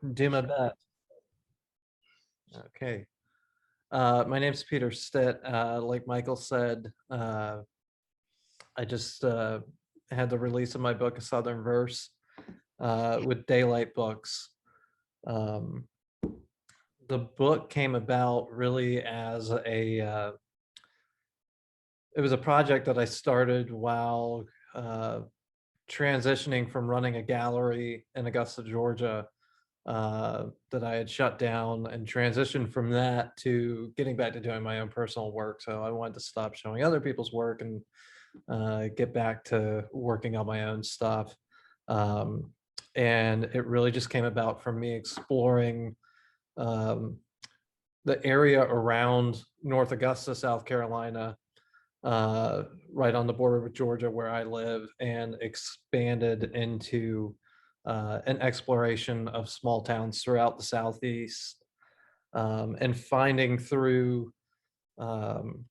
Do my best. Okay. My name's Peter Stitt. Like Michael said, I just had the release of my book, A Southern Verse, with Daylight Books. Um, the book came about really as it was a project that I started while transitioning from running a gallery in Augusta, Georgia, that I had shut down, and transitioned from that to getting back to doing my own personal work. So I wanted to stop showing other people's work and get back to working on my own stuff. Um, and it really just came about from me exploring um, the area around North Augusta, South Carolina, right on the border with Georgia, where I live, and expanded into an exploration of small towns throughout the Southeast, and finding through um,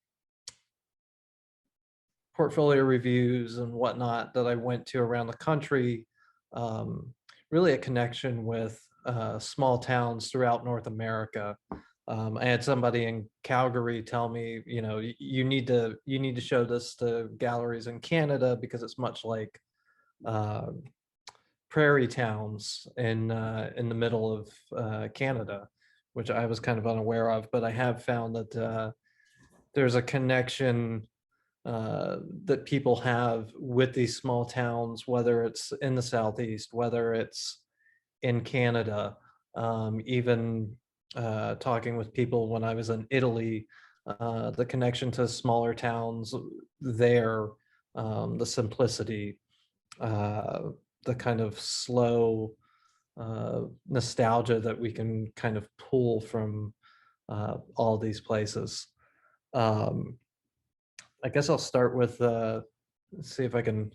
portfolio reviews and whatnot that I went to around the country, um, really a connection with small towns throughout North America. I had somebody in Calgary tell me, you need to show this to galleries in Canada because it's much like uh, prairie towns in the middle of Canada, which I was kind of unaware of. But I have found that there's a connection that people have with these small towns, whether it's in the Southeast, whether it's in Canada, even talking with people when I was in Italy, the connection to smaller towns there, the simplicity, uh, the kind of slow nostalgia that we can kind of pull from all these places. Um, I guess I'll start with let's see if I can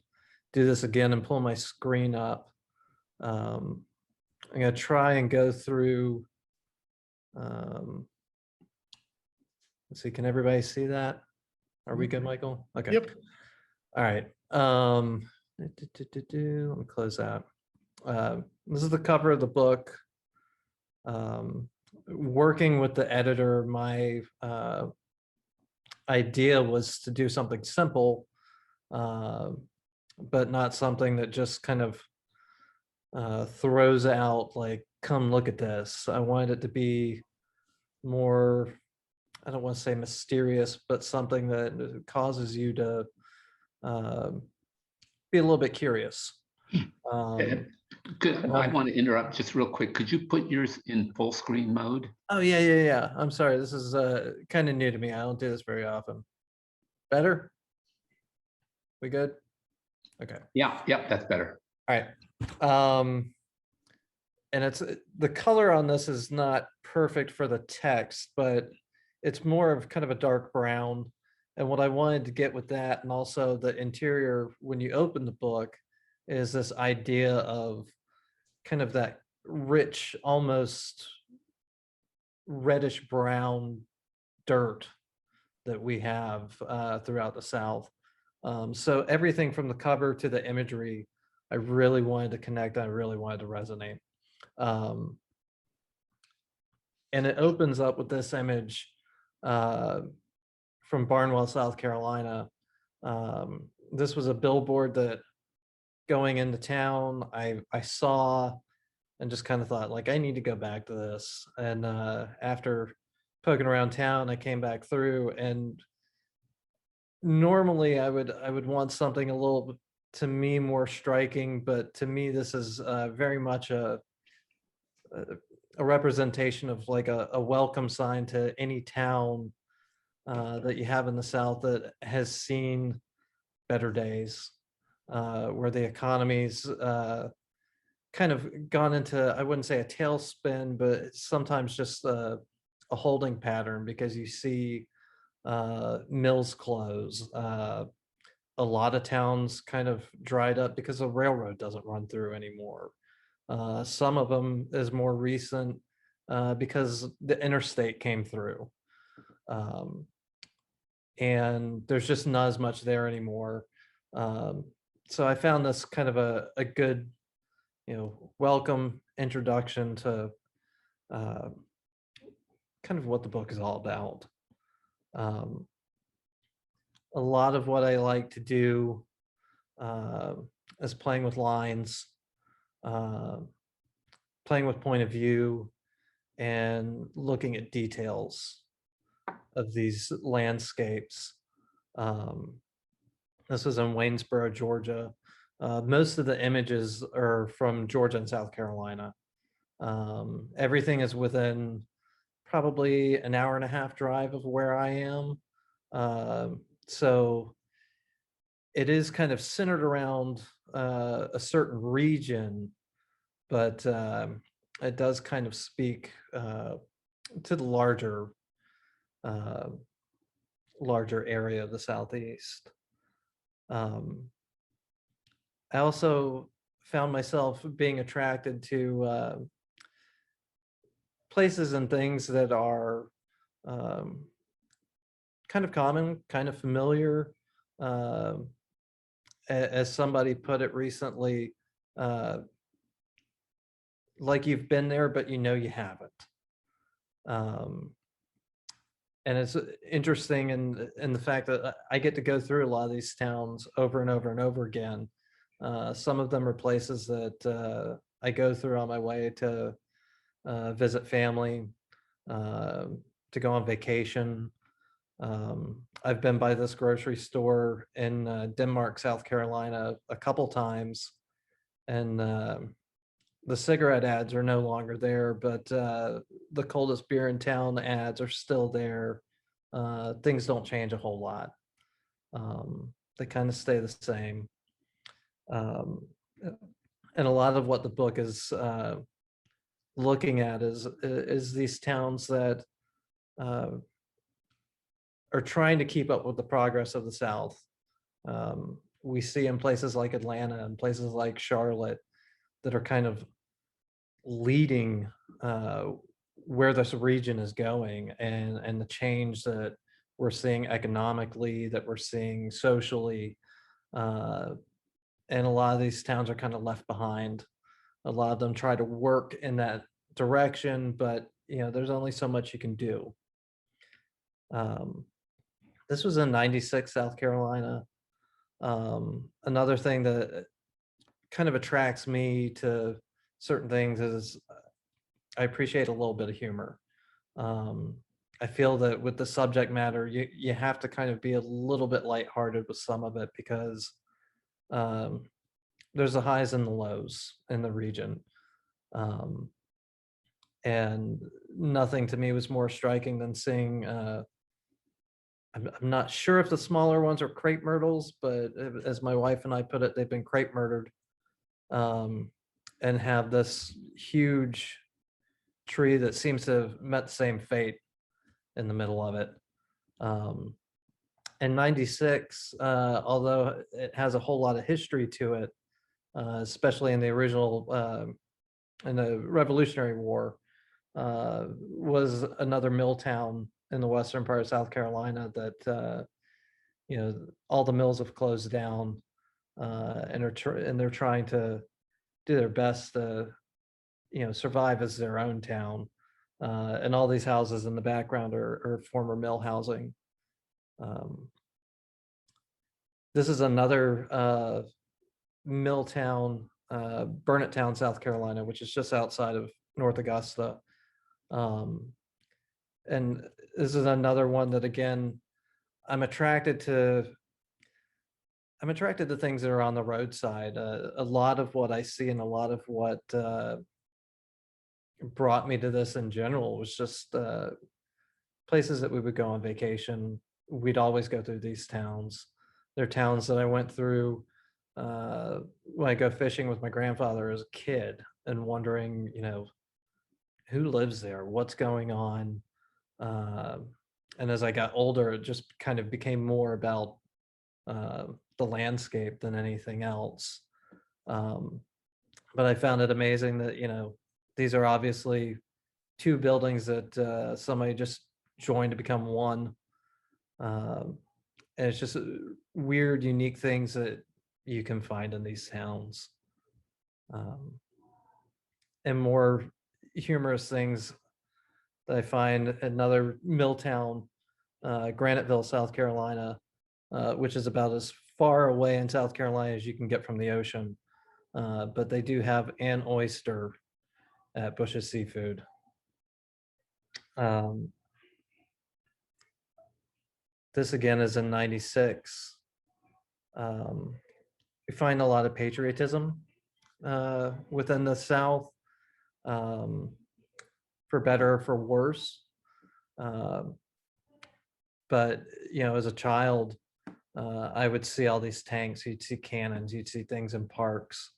do this again and pull my screen up. Um, I'm gonna try and go through. Um, let's see, can everybody see that? Are we good, Michael? Okay. Yep. All right. Let me close that. This is the cover of the book. Working with the editor, my idea was to do something simple, uh, but not something that just kind of throws out like, come look at this. I wanted it to be more, I don't want to say mysterious, but something that causes you to be a little bit curious. I want to interrupt just real quick. Could you put yours in full screen mode? Oh, yeah. I'm sorry. This is kind of new to me. I don't do this very often. Better? We good? Okay. Yeah, that's better. All right. And it's the color on this is not perfect for the text, but it's more of kind of a dark brown. And what I wanted to get with that, and also the interior when you open the book, is this idea of kind of that rich, almost reddish brown dirt that we have throughout the South. So everything from the cover to the imagery, I really wanted to connect. I really wanted to resonate. And it opens up with this image from Barnwell, South Carolina. This was a billboard that going into town, I saw and just kind of thought like, I need to go back to this. And after poking around town, I came back through, and normally I would want something a little, to me, more striking, but to me this is very much a representation of like a welcome sign to any town that you have in the South that has seen better days, where the economy's kind of gone into, I wouldn't say a tailspin, but it's sometimes just a holding pattern, because you see mills close. A lot of towns kind of dried up because the railroad doesn't run through anymore. Some of them is more recent because the interstate came through. And there's just not as much there anymore. So I found this kind of a good, welcome introduction to uh, kind of what the book is all about. Um, a lot of what I like to do uh, is playing with lines, uh, playing with point of view, and looking at details of these landscapes. Um, this is in Waynesboro, Georgia. Most of the images are from Georgia and South Carolina. Everything is within probably an hour and a half drive of where I am. So it is kind of centered around a certain region, but it does kind of speak to the uh, larger area of the Southeast. Um, I also found myself being attracted to places and things that are um, kind of common, kind of familiar. Um, as somebody put it recently, uh, like you've been there, but you know you haven't. Um, and it's interesting in the fact that I get to go through a lot of these towns over and over and over again. Some of them are places that I go through on my way to visit family, uh, to go on vacation. I've been by this grocery store in Denmark, South Carolina, a couple times, and the cigarette ads are no longer there, but the coldest beer in town ads are still there. Things don't change a whole lot. They kind of stay the same. Um, and a lot of what the book is looking at is these towns that uh, are trying to keep up with the progress of the South. We see in places like Atlanta and places like Charlotte that are kind of leading where this region is going, and the change that we're seeing economically, that we're seeing socially, uh, and a lot of these towns are kind of left behind. A lot of them try to work in that direction, but there's only so much you can do. Um, this was in '96, South Carolina. Another thing that kind of attracts me to certain things is I appreciate a little bit of humor. Um, I feel that with the subject matter, you have to kind of be a little bit lighthearted with some of it because um, there's the highs and the lows in the region. Um, and nothing to me was more striking than seeing. I'm not sure if the smaller ones are crepe myrtles, but as my wife and I put it, they've been crepe murdered, um, and have this huge tree that seems to have met the same fate in the middle of it. Um, in '96, although it has a whole lot of history to it, especially in the original, in the Revolutionary War, was another mill town in the western part of South Carolina that, all the mills have closed down, and they're trying to do their best to, survive as their own town. And all these houses in the background are former mill housing. Um, this is another mill town, Burnett Town, South Carolina, which is just outside of North Augusta. Um, and this is another one that again, I'm attracted to. I'm attracted to things that are on the roadside. A lot of what I see and a lot of what brought me to this in general was just places that we would go on vacation. We'd always go through these towns. They're towns that I went through when I go fishing with my grandfather as a kid and wondering, who lives there, what's going on. Uh, and as I got older, it just kind of became more about uh, the landscape than anything else. Um, but I found it amazing that, these are obviously two buildings that somebody just joined to become one. Um, and it's just weird, unique things that you can find in these towns. Um, and more humorous things that I find, another mill town, Graniteville, South Carolina, which is about as far away in South Carolina as you can get from the ocean. But they do have an oyster at Bush's Seafood. Um, this again is in 96. Um, we find a lot of patriotism within the South, um, for better or for worse. Um, but as a child, I would see all these tanks, you'd see cannons, you'd see things in parks.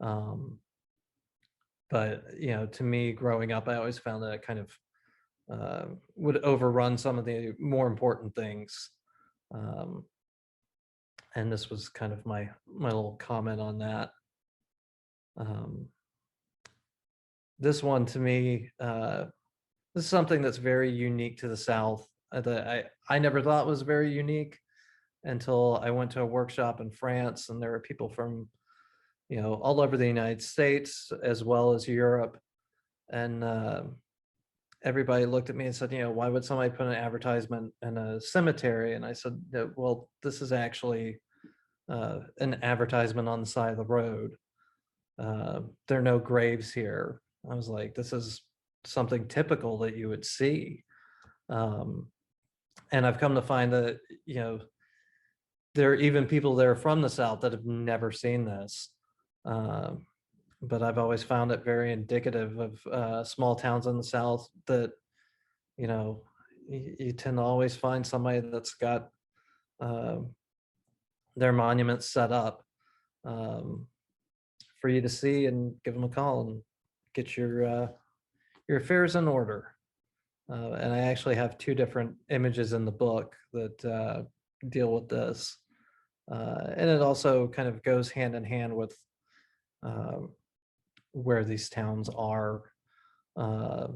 Um, but to me, growing up, I always found that it kind of would overrun some of the more important things. Um, and this was kind of my little comment on that. Um, this one to me, this is something that's very unique to the South, that I never thought was very unique until I went to a workshop in France, and there were people from all over the United States as well as Europe, and everybody looked at me and said, why would somebody put an advertisement in a cemetery? And I said, well, this is actually an advertisement on the side of the road. There are no graves here. I was like, this is something typical that you would see. Um, and I've come to find that, there are even people that are from the South that have never seen this. Um, but I've always found it very indicative of small towns in the South that, you know, you tend to always find somebody that's got um, their monuments set up, um, for you to see and give them a call and get your affairs in order. And I actually have two different images in the book that deal with this. And it also kind of goes hand in hand with um, where these towns are uh,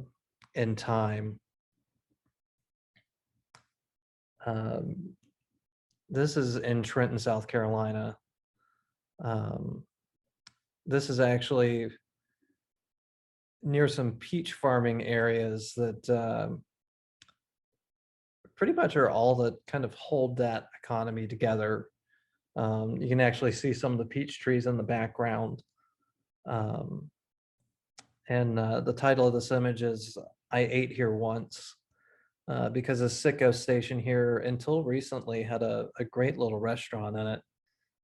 in time. Um, this is in Trenton, South Carolina. Um, this is actually near some peach farming areas that pretty much are all that kind of hold that economy together. You can actually see some of the peach trees in the background. Um, and the title of this image is I Ate Here Once, because the Sitco station here until recently had a great little restaurant in it.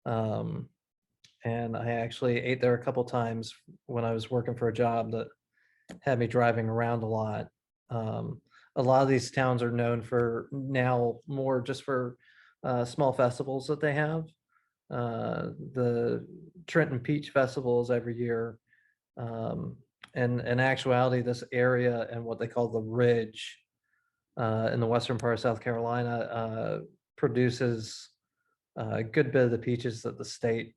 Um, and I actually ate there a couple times when I was working for a job that had me driving around a lot. Um, a lot of these towns are known for now more just for small festivals that they have. The Trenton Peach Festivals every year. Um, and in actuality, this area and what they call the Ridge in the western part of South Carolina produces a good bit of the peaches that the state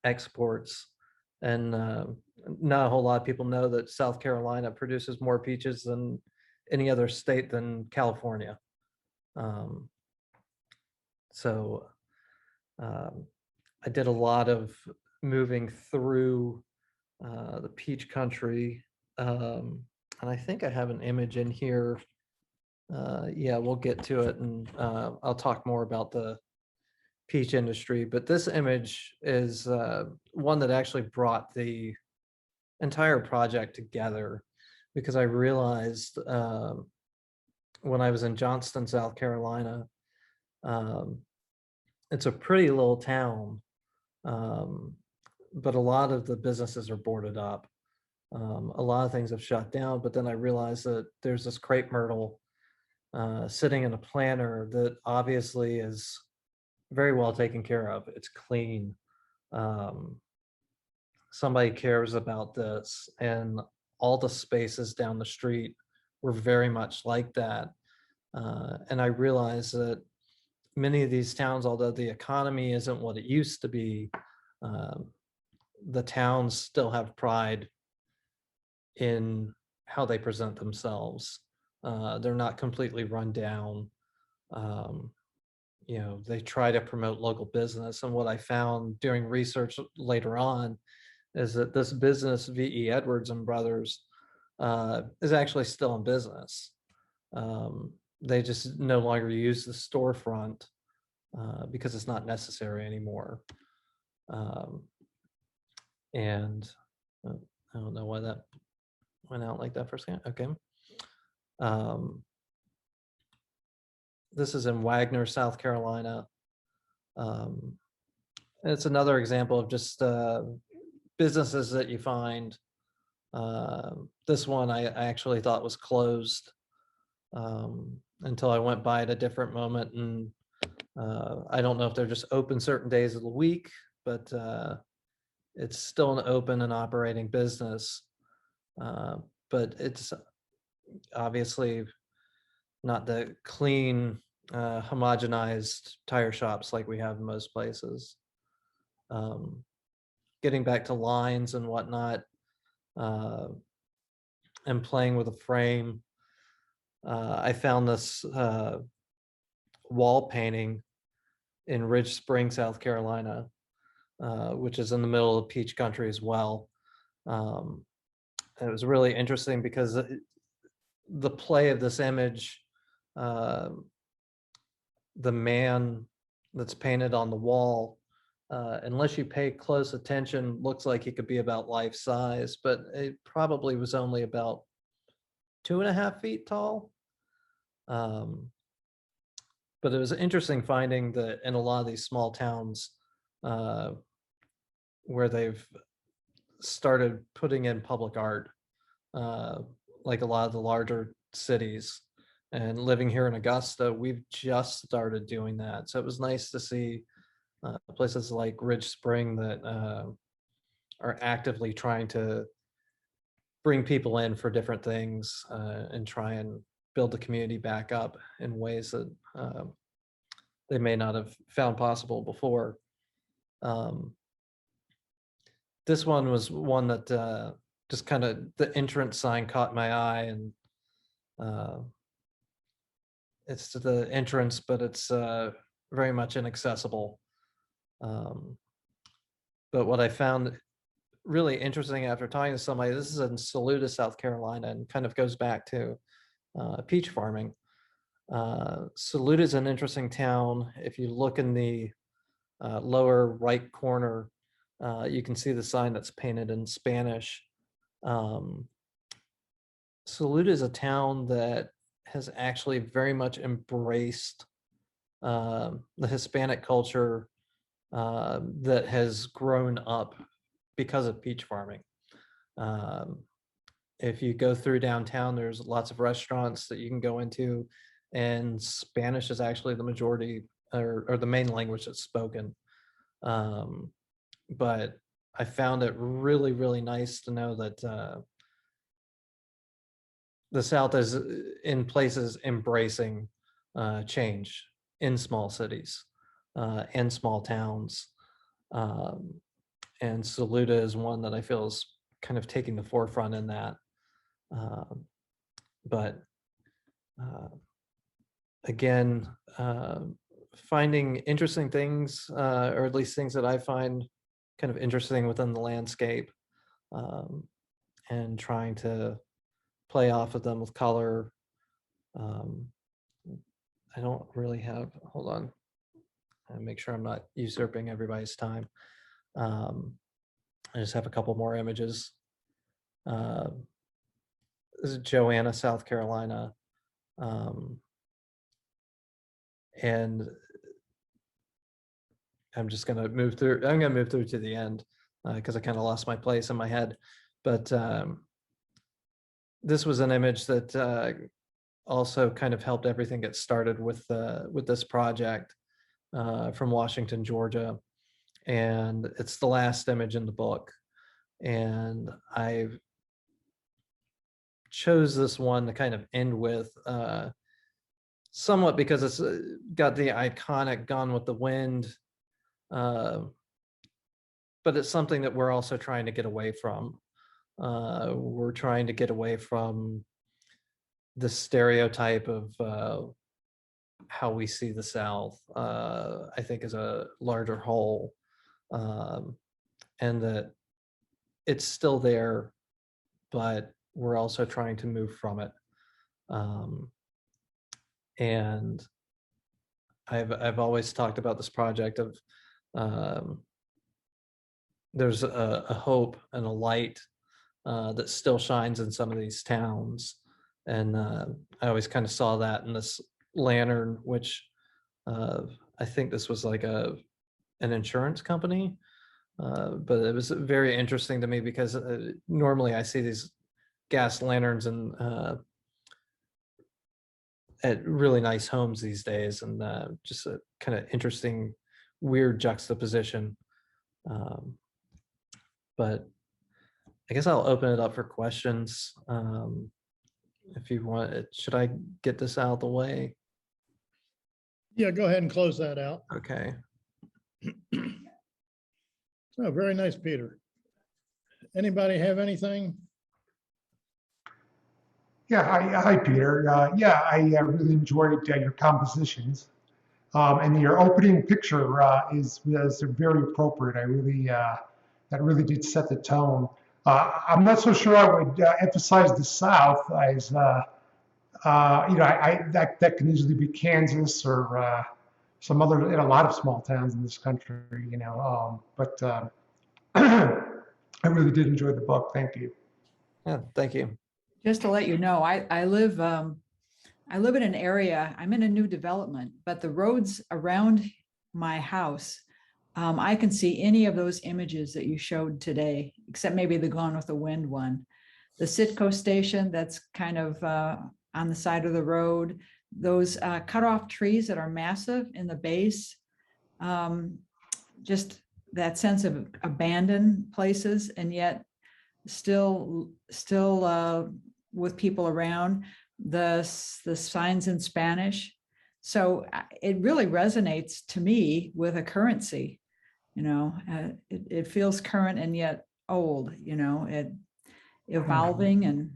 exports. And not a whole lot of people know that South Carolina produces more peaches than any other state than California. Um, so um, I did a lot of moving through the peach country. And I think I have an image in here. Yeah, we'll get to it, and I'll talk more about the peach industry. But this image is one that actually brought the entire project together, because I realized when I was in Johnston, South Carolina, um, it's a pretty little town, um, but a lot of the businesses are boarded up. A lot of things have shut down, but then I realized that there's this crepe myrtle sitting in a planter that obviously is very well taken care of. It's clean. Um, Somebody cares about this, and all the spaces down the street were very much like that. And I realized that many of these towns, although the economy isn't what it used to be, um, the towns still have pride in how they present themselves. They're not completely run down. Um, they try to promote local business. And what I found doing research later on is that this business, V.E. Edwards and Brothers, is actually still in business. They just no longer use the storefront because it's not necessary anymore. Um, and I don't know why that went out like that for a second. Okay. Um, this is in Wagner, South Carolina. Um, and it's another example of just businesses that you find. This one I actually thought was closed until I went by at a different moment, and I don't know if they're just open certain days of the week, but it's still an open and operating business. Uh, but it's obviously not the clean, homogenized tire shops like we have in most places. Um, Getting back to lines and whatnot, uh, and playing with a frame, I found this wall painting in Ridge Spring, South Carolina, which is in the middle of peach country as well. Um, it was really interesting because the play of this image, uh, the man that's painted on the wall, unless you pay close attention, looks like he could be about life size, but it probably was only about 2.5 feet tall. Um, but it was interesting finding that in a lot of these small towns, uh, where they've started putting in public art, uh, like a lot of the larger cities. And living here in Augusta, we've just started doing that. So it was nice to see places like Ridge Spring that are actively trying to bring people in for different things and try and build the community back up in ways that they may not have found possible before. Um, this one was one that just kind of the entrance sign caught my eye, and uh, it's to the entrance, but it's very much inaccessible. Um, but what I found really interesting after talking to somebody, this is in Saluda, South Carolina, and kind of goes back to peach farming. Saluda is an interesting town. If you look in the lower right corner, you can see the sign that's painted in Spanish. Um, Saluda is a town that has actually very much embraced the Hispanic culture that has grown up because of peach farming. Um, if you go through downtown, there's lots of restaurants that you can go into, and Spanish is actually the majority or the main language that's spoken. Um, but I found it really, really nice to know that the South is in places embracing change in small cities and small towns. Um, and Saluda is one that I feel is kind of taking the forefront in that. Um, but uh, again, finding interesting things, or at least things that I find kind of interesting within the landscape, um, and trying to play off of them with color. Um, I don't really have, hold on, I make sure I'm not usurping everybody's time. Um, I just have a couple more images. Uh, this is Joanna, South Carolina. Um, and I'm just gonna move through. I'm gonna move through to the end because I kind of lost my place in my head. But this was an image that also kind of helped everything get started with this project from Washington, Georgia, and it's the last image in the book. And I chose this one to kind of end with, somewhat because it's got the iconic "Gone with the Wind," uh, but it's something that we're also trying to get away from. We're trying to get away from the stereotype of how we see the South, I think, as a larger whole, um, and that it's still there, but we're also trying to move from it. Um, and I've always talked about this project of um, there's a hope and a light that still shines in some of these towns, and I always kind of saw that in this lantern, which uh, I think this was like an insurance company, but it was very interesting to me because normally I see these gas lanterns and at really nice homes these days, and just a kind of interesting, weird juxtaposition. Um, but I guess I'll open it up for questions. If you want, should I get this out of the way? Yeah, go ahead and close that out. Okay. Oh, very nice, Peter. Anybody have anything? Yeah, hi, Peter. Yeah, I really enjoyed your compositions. And your opening picture is very appropriate. I really, that really did set the tone. I'm not so sure I would emphasize the South as, that can easily be Kansas or some other, in a lot of small towns in this country, but I really did enjoy the book. Thank you. Yeah, thank you. Just to let you know, I live in an area, I'm in a new development, but the roads around my house, I can see any of those images that you showed today, except maybe the Gone with the Wind one. The Sitco station that's kind of on the side of the road, those cut off trees that are massive in the base, just that sense of abandoned places, and yet still with people around, the signs in Spanish. So it really resonates to me with a currency, it feels current and yet old, it evolving. And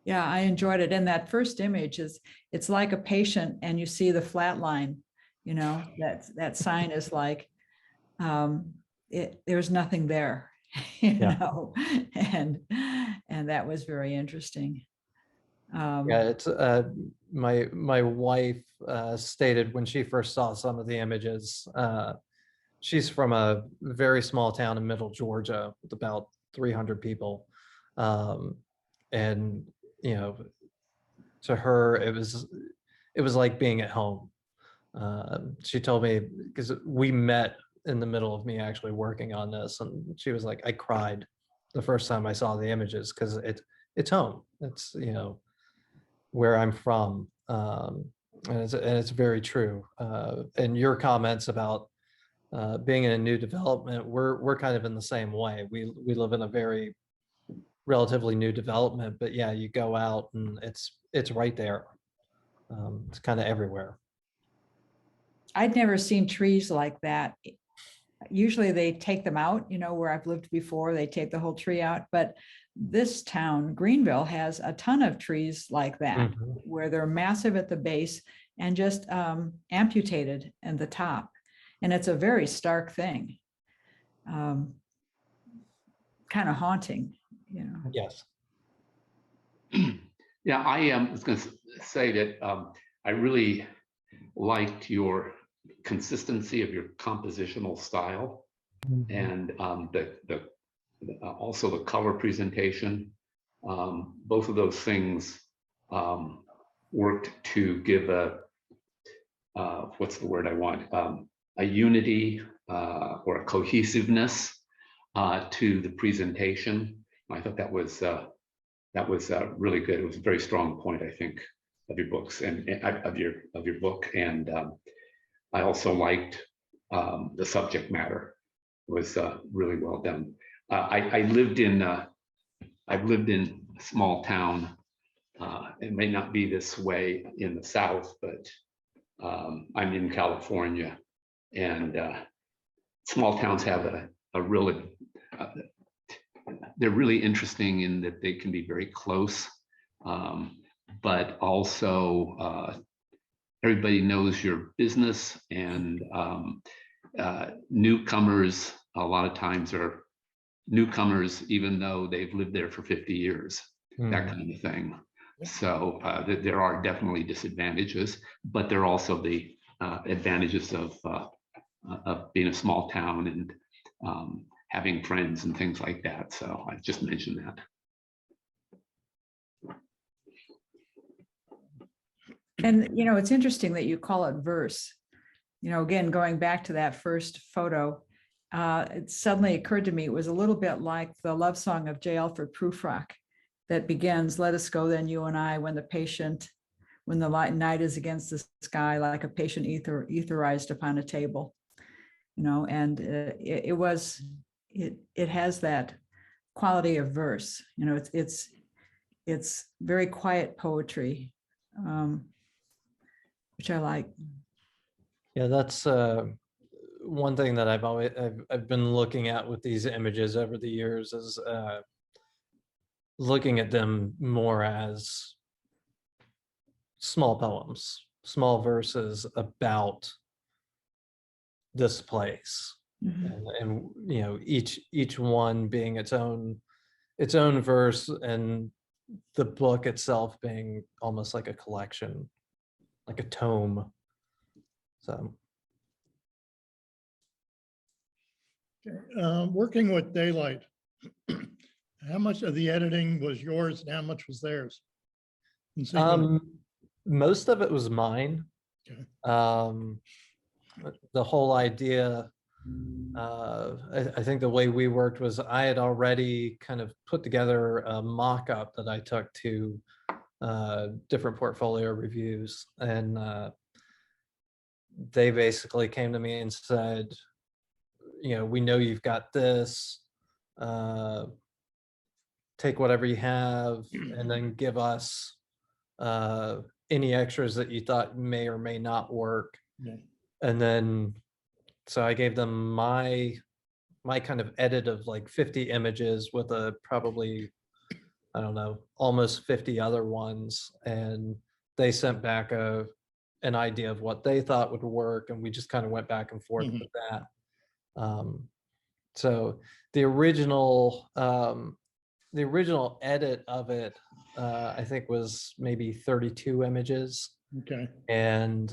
yeah, I enjoyed it. And that first image it's like a patient and you see the flat line, that sign is like, there's nothing there. And that was very interesting. Yeah, it's my wife stated when she first saw some of the images, she's from a very small town in middle Georgia with about 300 people. And to her it was like being at home. She told me, because we met in the middle of me actually working on this, and she was like, I cried the first time I saw the images because it's home. It's where I'm from, and it's very true. And your comments about being in a new development, we're kind of in the same way. We live in a very relatively new development, but yeah, you go out and it's right there. It's kind of everywhere. I'd never seen trees like that. Usually they take them out, where I've lived before, they take the whole tree out. But this town, Greenville, has a ton of trees like that, where they're massive at the base and just amputated at the top. And it's a very stark thing. Kind of haunting, Yes. Yeah, I was going to say that I really liked your consistency of your compositional style, and also the color presentation. Both of those things worked to give what's the word I want? A unity or a cohesiveness to the presentation. I thought that was really good. It was a very strong point, I think, of your books and of your book. And I also liked the subject matter. It was really well done. I've lived in a small town. It may not be this way in the South, but I'm in California, and small towns have a really they're really interesting in that they can be very close, but also everybody knows your business, and newcomers a lot of times are newcomers, even though they've lived there for 50 years, that kind of thing. So there are definitely disadvantages, but there are also the advantages of being a small town and having friends and things like that. So I just mentioned that. And, you know, it's interesting that you call it verse. You know, again, going back to that first photo, it suddenly occurred to me, it was a little bit like the love song of J. Alfred Prufrock that begins, let us go then you and I, when the night is against the sky, like a patient etherized upon a table, you know, and it has that quality of verse, you know, it's very quiet poetry, which I like. Yeah, that's one thing that I've been looking at with these images over the years is looking at them more as small poems, small verses about this place, and you know, each one being its own verse, and the book itself being almost like a collection, like a tome. So Working with daylight, how much of the editing was yours and how much was theirs? In sequence? most of it was mine. Okay. The whole idea, I think the way we worked was I had already kind of put together a mock-up that I took to different portfolio reviews, and they basically came to me and said, you know, we know you've got this, take whatever you have and then give us any extras that you thought may or may not work. Yeah. And then so I gave them my kind of edit of like 50 images with a probably, I don't know, almost 50 other ones, and they sent back an idea of what they thought would work, and we just kind of went back and forth with that. So the original edit of it, I think, was maybe 32 images, Okay. and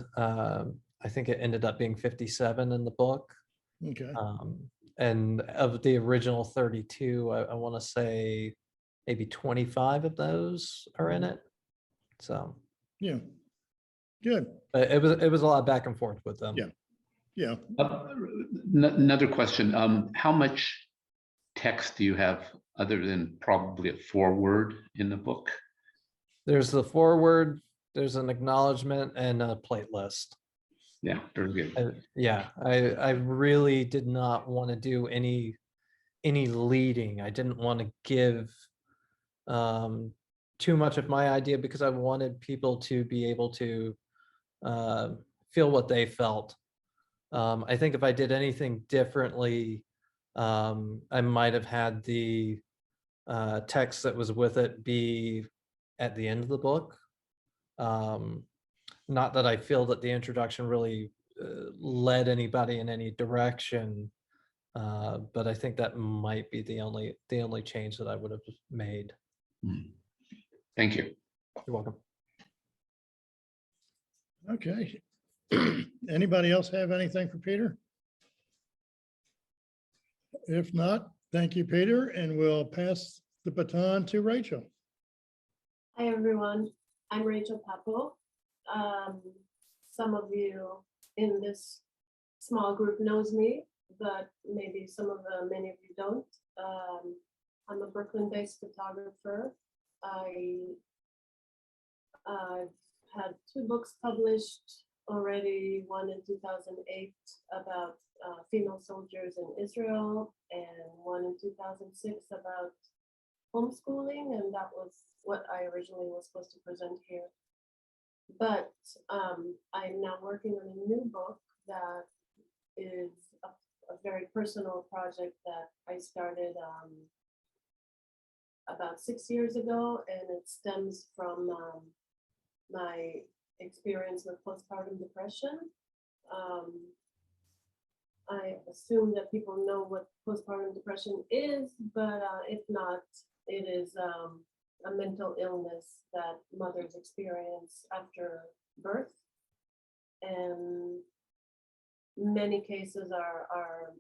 I think it ended up being 57 in the book. Okay. And of the original 32, I want to say maybe 25 of those are in it. So Yeah. Good. but it was a lot of back and forth with them. Yeah. Yeah. Another question, how much text do you have other than probably a foreword in the book? There's the foreword, there's an acknowledgement, and a plate list. Yeah, very good. Yeah, I really did not want to do any leading. I didn't want to give too much of my idea, because I wanted people to be able to feel what they felt. I think if I did anything differently, I might have had the text that was with it be at the end of the book. Not that I feel that the introduction really led anybody in any direction, but I think that might be the only change that I would have made. Thank you. You're welcome. Okay. Anybody else have anything for Peter? If not, thank you, Peter, and we'll pass the baton to Rachel. Hi, everyone. I'm Rachel Papo. Some of you in this small group knows me, but maybe many of you don't. I'm a Brooklyn-based photographer. I've had 2 books published already, one in 2008 about female soldiers in Israel, and one in 2006 about homeschooling, and that was what I originally was supposed to present here. But I'm now working on a new book that is a very personal project that I started about 6 years ago, and it stems from my experience with postpartum depression. I assume that people know what postpartum depression is, but if not, it is a mental illness that mothers experience after birth. And many cases are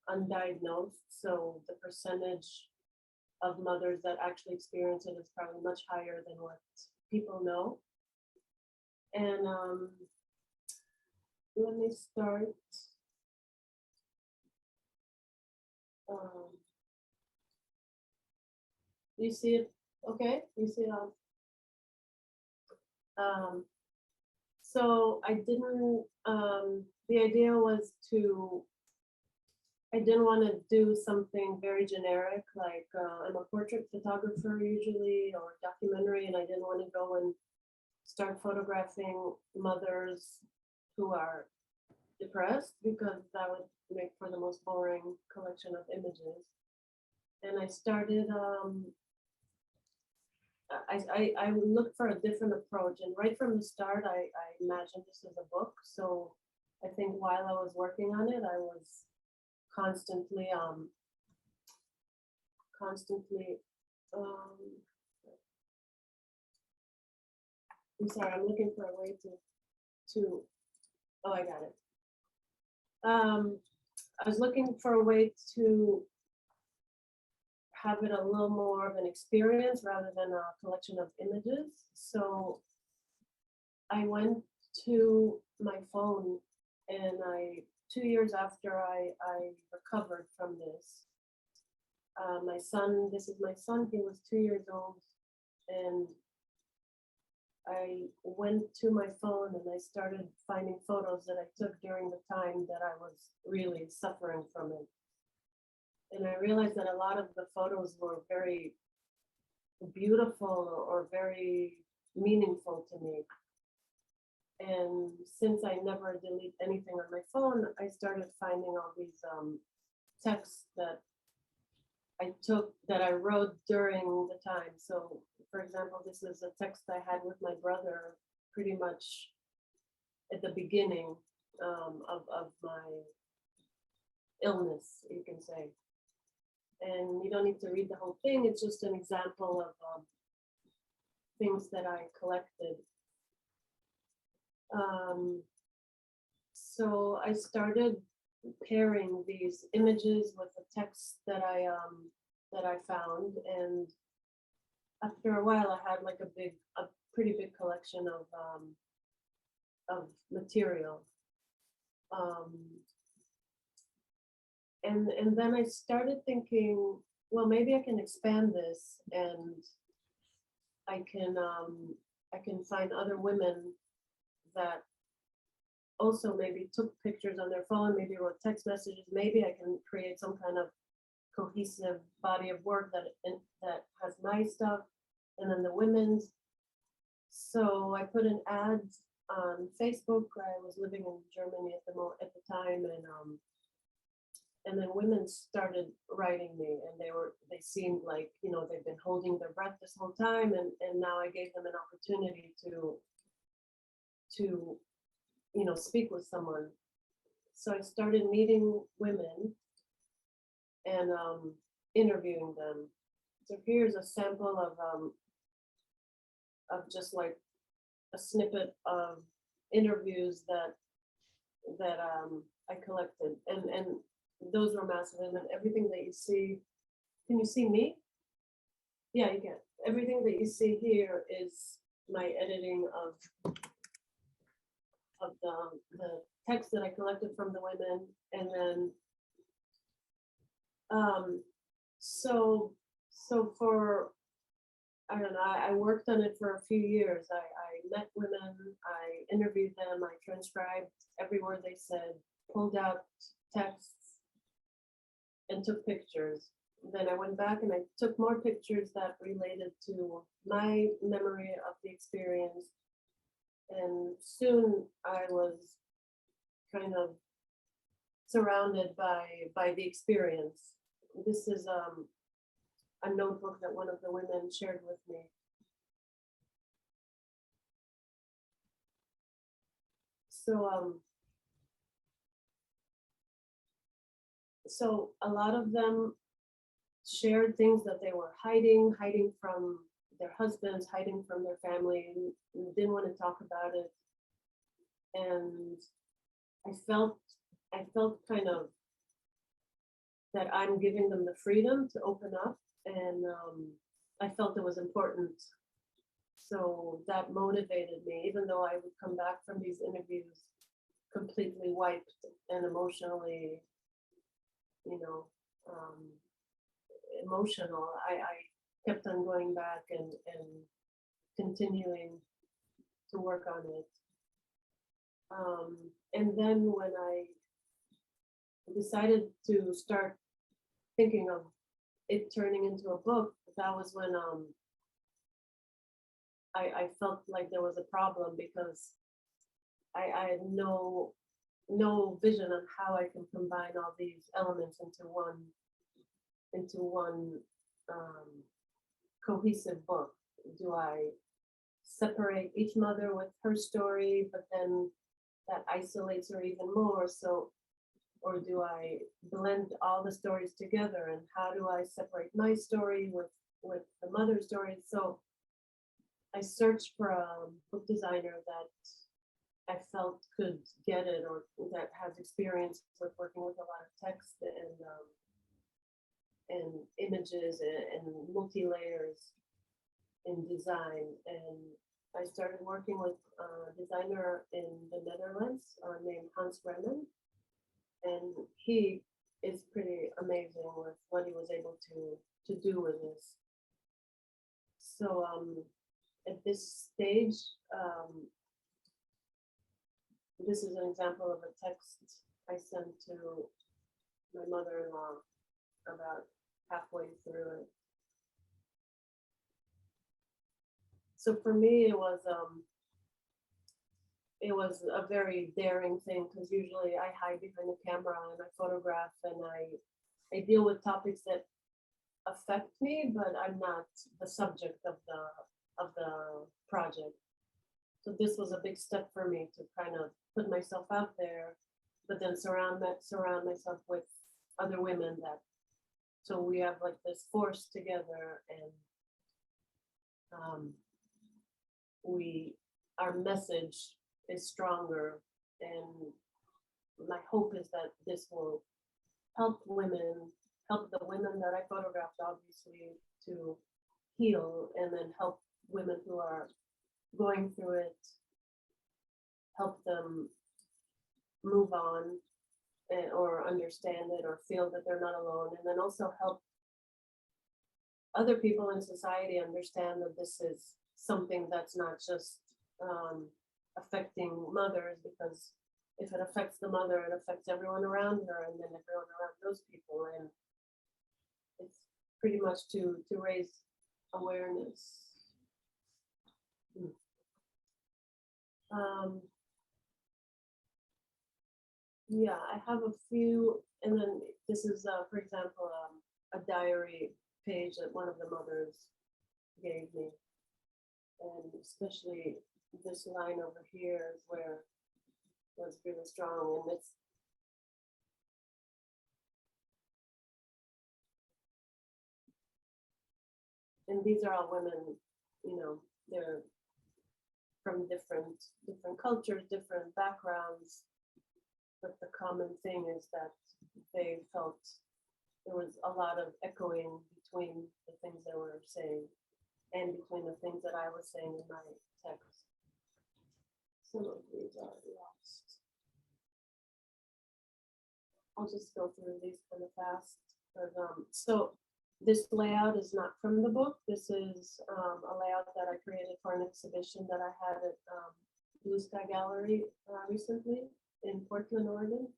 undiagnosed. So the percentage of mothers that actually experience it is probably much higher than what people know. And let me start. You see it? Okay, you see it on. So I didn't, the idea was I didn't want to do something very generic, like I'm a portrait photographer usually, or documentary, and I didn't want to go and start photographing mothers who are depressed, because that would make for the most boring collection of images. And I started, I looked for a different approach, and right from the start, I imagined this as a book. So I think while I was working on it, I was constantly, I'm sorry, I'm looking for a way oh, I got it. I was looking for a way to have it a little more of an experience rather than a collection of images. So I went to my phone, and 2 years after I recovered from this, my son, this is my son, he was 2 years old, and I went to my phone and I started finding photos that I took during the time that I was really suffering from it. And I realized that a lot of the photos were very beautiful or very meaningful to me. And since I never delete anything on my phone, I started finding all these texts that I wrote during the time. So for example, this is a text I had with my brother pretty much at the beginning of my illness, you can say. And you don't need to read the whole thing. It's just an example of things that I collected. So I started pairing these images with the text that I found, and after a while, I had like a pretty big collection of material. And then I started thinking, well, maybe I can expand this, and I can find other women that also maybe took pictures on their phone, maybe wrote text messages. Maybe I can create some kind of cohesive body of work that has my stuff and then the women's. So I put an ad on Facebook. I was living in Germany at the time, and then women started writing me, and they seemed like, you know, they've been holding their breath this whole time, and now I gave them an opportunity to you know, speak with someone. So I started meeting women and interviewing them. So here's a sample of just like a snippet of interviews that I collected, and those were massive. And then everything that you see, can you see me? Yeah, you can. Everything that you see here is my editing of the text that I collected from the women. And then so for, I don't know, I worked on it for a few years. I met women, I interviewed them, I transcribed every word they said, pulled out texts, and took pictures. Then I went back and I took more pictures that related to my memory of the experience. And soon I was kind of surrounded by the experience. This is a notebook that one of the women shared with me. So so a lot of them shared things that they were hiding from their husbands, hiding from their family, and didn't want to talk about it. And I felt kind of that I'm giving them the freedom to open up, and I felt it was important. So that motivated me, even though I would come back from these interviews completely wiped and emotionally, you know, emotional. I kept on going back and continuing to work on it. And then when I decided to start thinking of it turning into a book, that was when I felt like there was a problem, because I had no vision on how I can combine all these elements into one cohesive book. Do I separate each mother with her story, but then that isolates her even more? So, or do I blend all the stories together? And how do I separate my story with the mother's story? So I searched for a book designer that I felt could get it, or that has experience with working with a lot of text and images and multi-layers in design. And I started working with a designer in the Netherlands named Hans Bremen, and he is pretty amazing with what he was able to do with this. So at this stage, this is an example of a text I sent to my mother-in-law about halfway through it. So for me, it was a very daring thing, because usually I hide behind the camera and I photograph and I deal with topics that affect me, but I'm not the subject of the project. So this was a big step for me to kind of put myself out there, but then surround myself with other women that, so we have like this force together, and our message is stronger. And my hope is that this will help the women that I photographed, obviously, to heal, and then help women who are going through it, help them move on, or understand it, or feel that they're not alone, and then also help other people in society understand that this is something that's not just affecting mothers, because if it affects the mother, it affects everyone around her, and then everyone around those people, and it's pretty much to raise awareness. Yeah, I have a few, and then this is, for example, a diary page that one of the mothers gave me, and especially this line over here is where it was really strong, and these are all women, they're from different cultures, different backgrounds, but the common thing is that they felt there was a lot of echoing between the things they were saying and between the things that I was saying in my text. Some of these are lost. I'll just go through these kind of fast. But, so this layout is not from the book. This is a layout that I created for an exhibition that I had at Blue Sky Gallery recently in Portland, Oregon.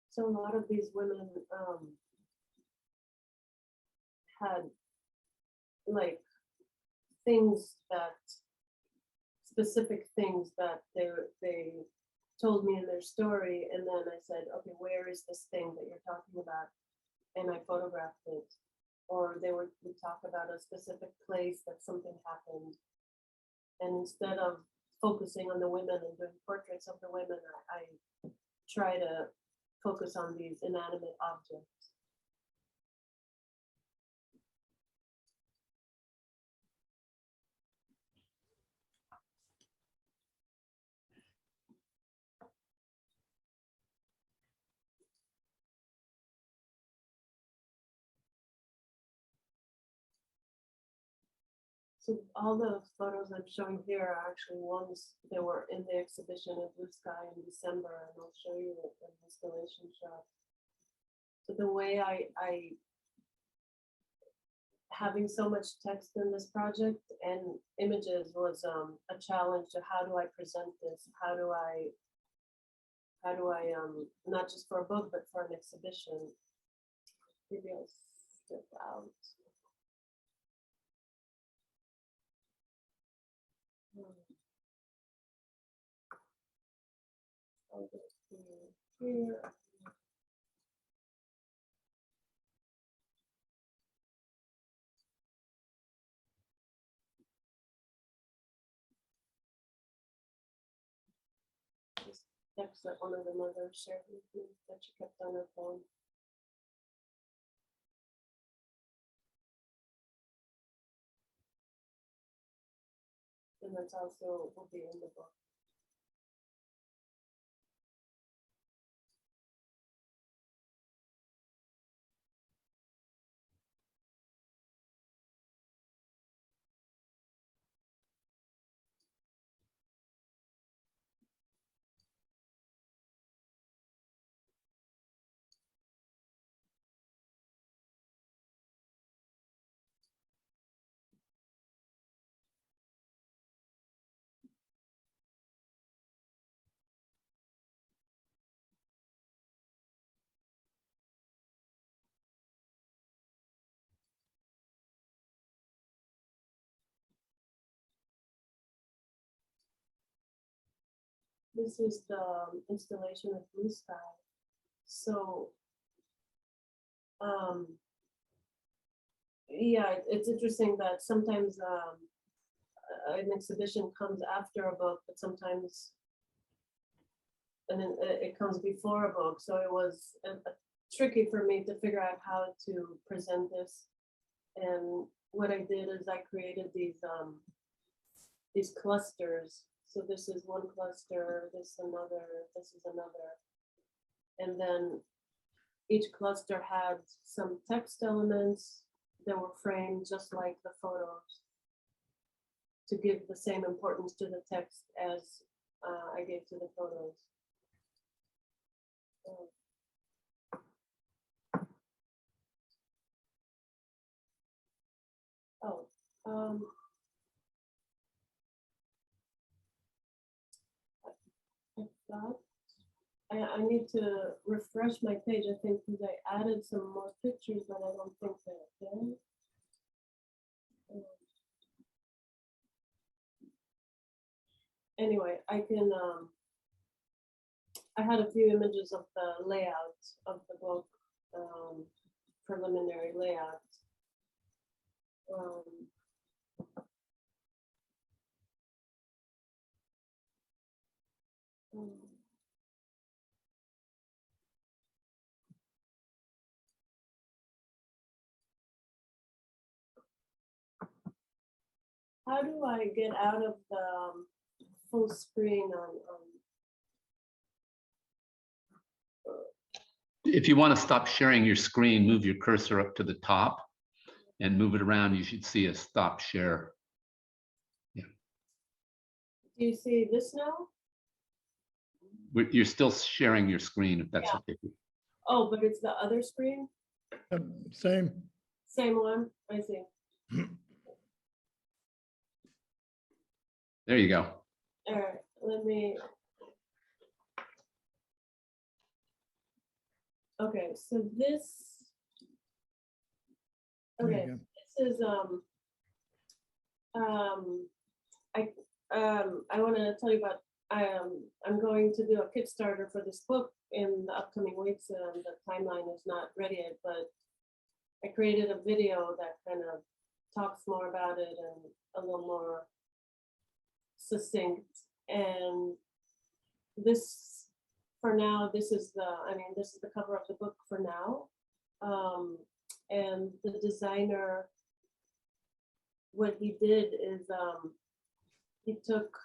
So a lot of these women had like things that specific things that they told me in their story, and then I said, okay, where is this thing that you're talking about? And I photographed it. Or they would talk about a specific place that something happened. And instead of focusing on the women and doing portraits of the women, I try to focus on these inanimate objects. So all the photos I'm showing here are actually ones that were in the exhibition at Blue Sky in December, and I'll show you an installation shot. So the way I having so much text in this project and images was a challenge to how do I present this? How do I not just for a book, but for an exhibition? Maybe I'll step out. I'll go here. This text that one of the mothers shared with me that she kept on her phone. And that's also will be in the book. This is the installation of Blue Sky. So, yeah, it's interesting that sometimes an exhibition comes after a book, but sometimes and then it comes before a book. So it was tricky for me to figure out how to present this. And what I did is I created these clusters. So this is one cluster, this another, this is another. And then each cluster had some text elements that were framed just like the photos to give the same importance to the text as I gave to the photos. Oh, I thought I need to refresh my page, I think, because I added some more pictures, but I don't think they're there. Anyway, I can, I had a few images of the layout of the book, preliminary layout. How do I get out of the full screen on If you want to stop sharing your screen, move your cursor up to the top and move it around. You should see a stop share. do you see this now? You're still sharing your screen if that's Yeah. okay. Oh, but it's the other screen? Same. Same one, I see. There you go. All right, let me. Okay, so this There Okay, you go. this is I I want to tell you about I'm going to do a Kickstarter for this book in the upcoming weeks. The timeline is not ready yet, but I created a video that kind of talks more about it and a little more succinct. And this, for now, this is this is the cover of the book for now. And the designer, what he did is he took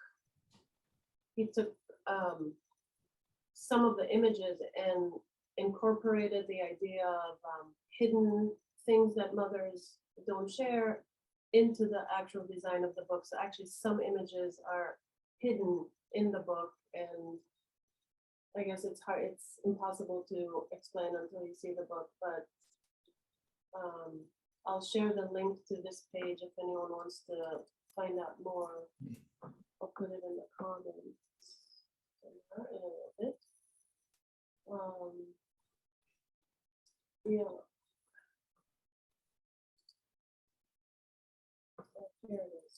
some of the images and incorporated the idea of hidden things that mothers don't share into the actual design of the book. So actually some images are hidden in the book, and I guess it's impossible to explain until you see the book, but I'll share the link to this page if anyone wants to find out more. I'll put it in the comments in a little bit. Yeah. Here it is.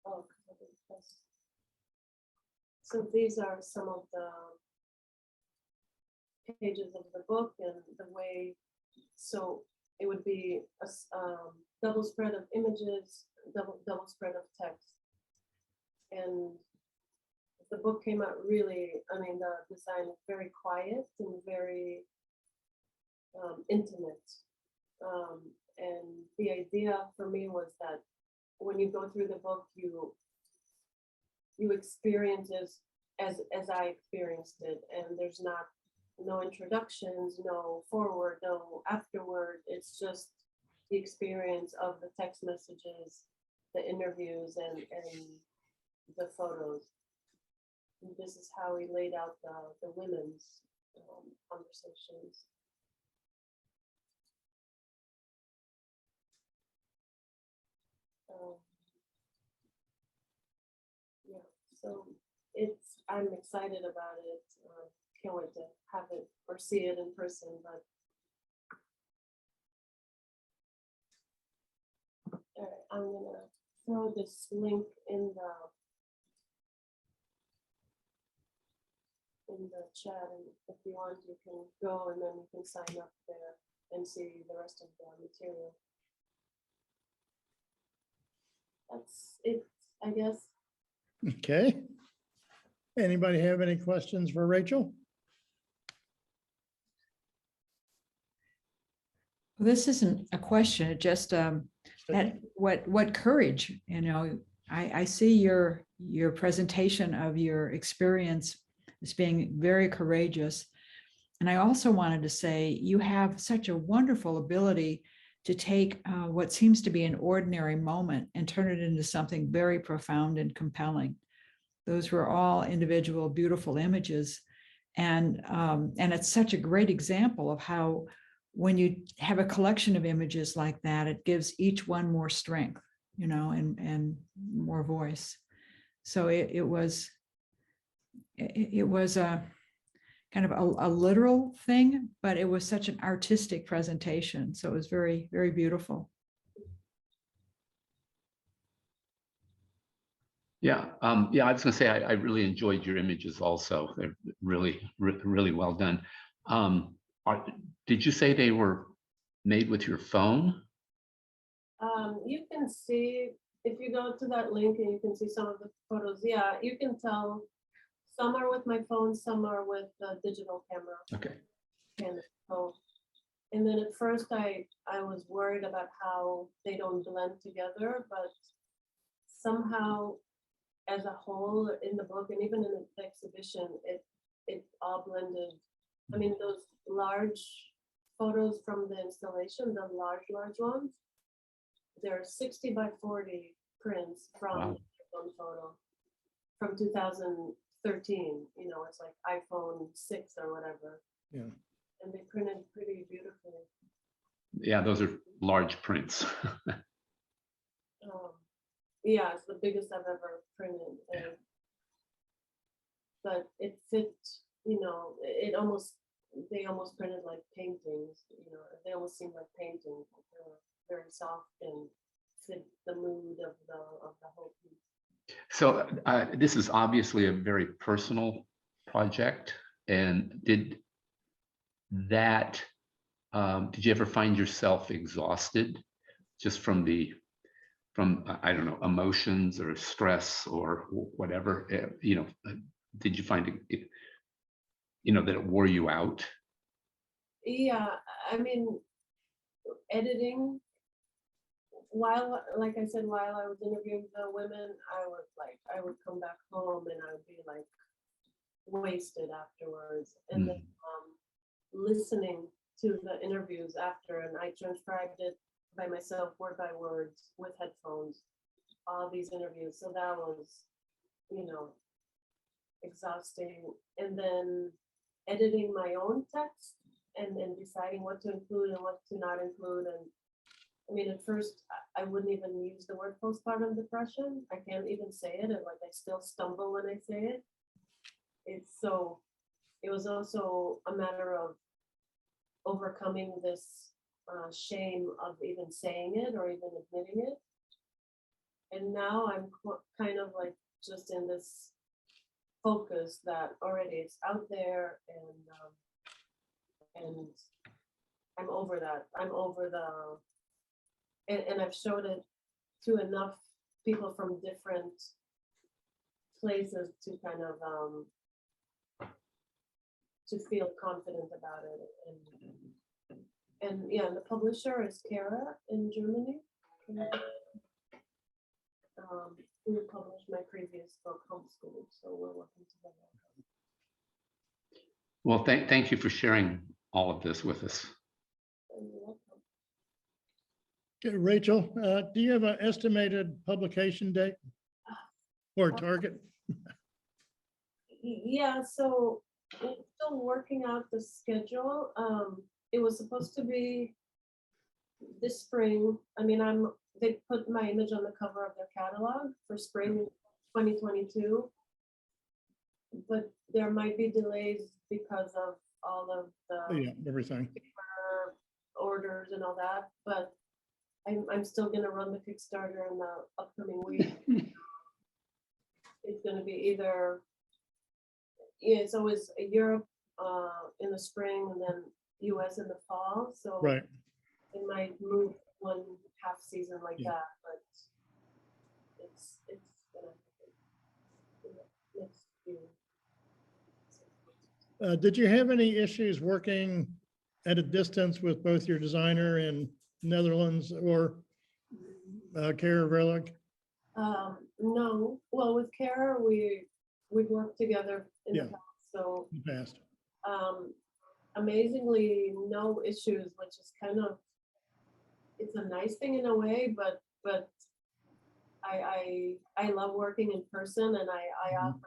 Oh, I didn't press. So these are some of the pages of the book and the way, so it would be a double spread of images, double spread of text. And the book came out really, I mean, the design is very quiet and very intimate. And the idea for me was that when you go through the book, you experience as I experienced it, and there's no introductions, no forward, no afterward. It's just the experience of the text messages, the interviews, and the photos. And this is how we laid out the women's conversations. Yeah, so I'm excited about it. Can't wait to have it or see it in person, but all right, I'm gonna throw this link in the chat, and if you want, you can go and then you can sign up there and see the rest of the material. That's it, I guess. Okay. Anybody have any questions for Rachel? This isn't a question, it just that what courage, I see your presentation of your experience as being very courageous. And I also wanted to say you have such a wonderful ability to take what seems to be an ordinary moment and turn it into something very profound and compelling. Those were all individual beautiful images. And it's such a great example of how when you have a collection of images like that, it gives each one more strength, and more voice. So it was a kind of a literal thing, but it was such an artistic presentation. So it was very, very beautiful. Yeah, I was going to say I really enjoyed your images also. They're really well done. Did you say they were made with your phone? You can see, if you go to that link and you can see some of the photos, yeah, you can tell some are with my phone, some are with the digital camera. Okay. And then at first I was worried about how they don't blend together, but somehow as a whole in the book and even in the exhibition, it all blended. I mean, those large photos from the installation, the large ones, they're 60 by 40 prints from one photo from 2013. It's like iPhone 6 or whatever. Yeah. And they printed pretty beautifully. Yeah, those are large prints. Yeah, it's the biggest I've ever printed. But it fit, it almost they almost printed like paintings, you know, they almost seemed like paintings. Like they were very soft and fit the mood of the whole piece. So this is obviously a very personal project. And did you ever find yourself exhausted just from I don't know, emotions or stress or whatever? Did you find it, that it wore you out? Yeah, I mean, editing, while, like I said, while I was interviewing the women, I would come back home and I would be like wasted afterwards. And then listening to the interviews after, and I transcribed it by myself, word by word, with headphones, all these interviews. So that was, you know, exhausting. And then editing my own text and deciding what to include and what to not include. And I mean, at first, I wouldn't even use the word postpartum depression. I can't even say it, and like I still stumble when I say it. It was also a matter of overcoming this shame of even saying it or even admitting it. And now I'm kind of like just in this focus that already it's out there, and I'm over that. I'm over and I've showed it to enough people from different places to kind of to feel confident about it. And yeah, the publisher is Kara in Germany. Who published my previous book, Homeschooled, so we're working together. Well, thank you for sharing all of this with us. And you're welcome. Okay, Rachel, do you have an estimated publication date or target? Yeah, so we're still working out the schedule. It was supposed to be this spring. I mean, they put my image on the cover of their catalog for spring 2022, but there might be delays because of all of the Yeah, everything. orders and all that. But I'm still gonna run the Kickstarter in the upcoming week. It's gonna be either, yeah, it's always Europe in the spring and then US in the fall. So Right. it might move one half season like Yeah. that, but it's gonna happen in the next few. Did you have any issues working at a distance with both your designer in Netherlands or Kara Verlag? No, well, with Kara, we've worked together in Yeah. the past, so In the past? amazingly no issues, which is kind of, it's a nice thing in a way, but I love working in person, and I Mhm. offer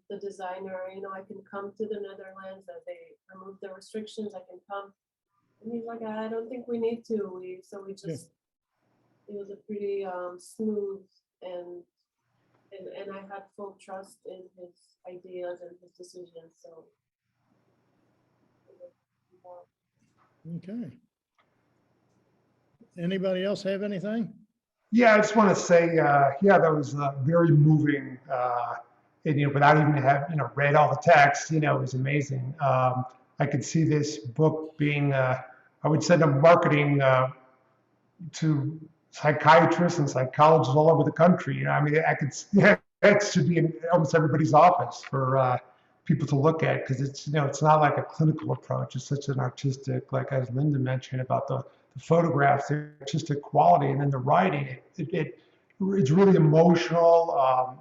the designer, you know, I can come to the Netherlands, that they remove the restrictions, I can come. And he's like, I don't think we need to. We just, it was a pretty smooth, and I had full trust in his ideas and his decisions. So Okay. Anybody else have anything? Yeah, I just want to say, yeah, that was very moving. And, without even read all the text, it was amazing. I could see this book being, I would send a marketing to psychiatrists and psychologists all over the country. I mean, I could, yeah, that should be in almost everybody's office for people to look at, because it's not like a clinical approach. It's such an artistic, like as Linda mentioned about the photographs, the artistic quality, and then the writing. It's really emotional,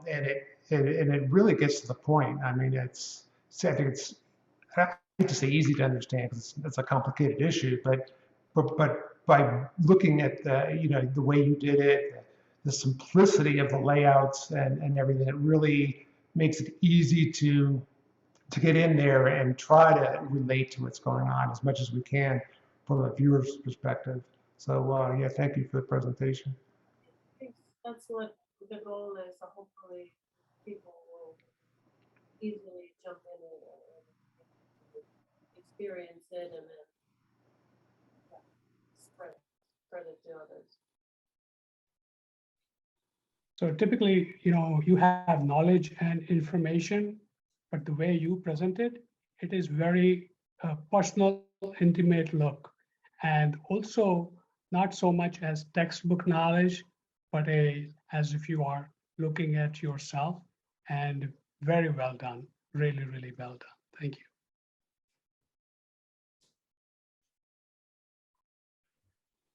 and it really gets to the point. I mean, I think it's, I hate to say easy to understand because it's a complicated issue, but by looking at the way you did it, the simplicity of the layouts and everything, it really makes it easy to get in there and try to relate to what's going on as much as we can from a viewer's perspective. So yeah, thank you for the presentation. I think that's what the goal is. So hopefully people will easily jump in and experience it and then yeah, spread it to others. So typically, you have knowledge and information, but the way you present it, it is very personal, intimate look. And also not so much as textbook knowledge, but as if you are looking at yourself, and very well done, really, really well done. Thank you.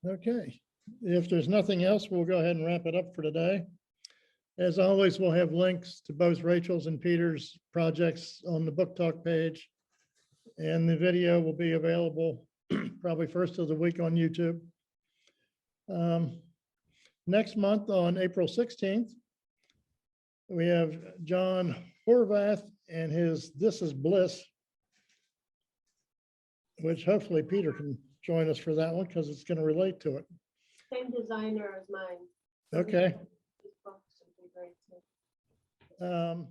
Okay, if there's nothing else, we'll go ahead and wrap it up for today. As always, we'll have links to both Rachel's and Peter's projects on the Book Talk page. And the video will be available probably first of the week on YouTube. Next month on April 16th, we have John Horvath and his This Is Bliss, which hopefully Peter can join us for that one because it's going to relate to it. Same designer as mine. So Okay. his books would be great too.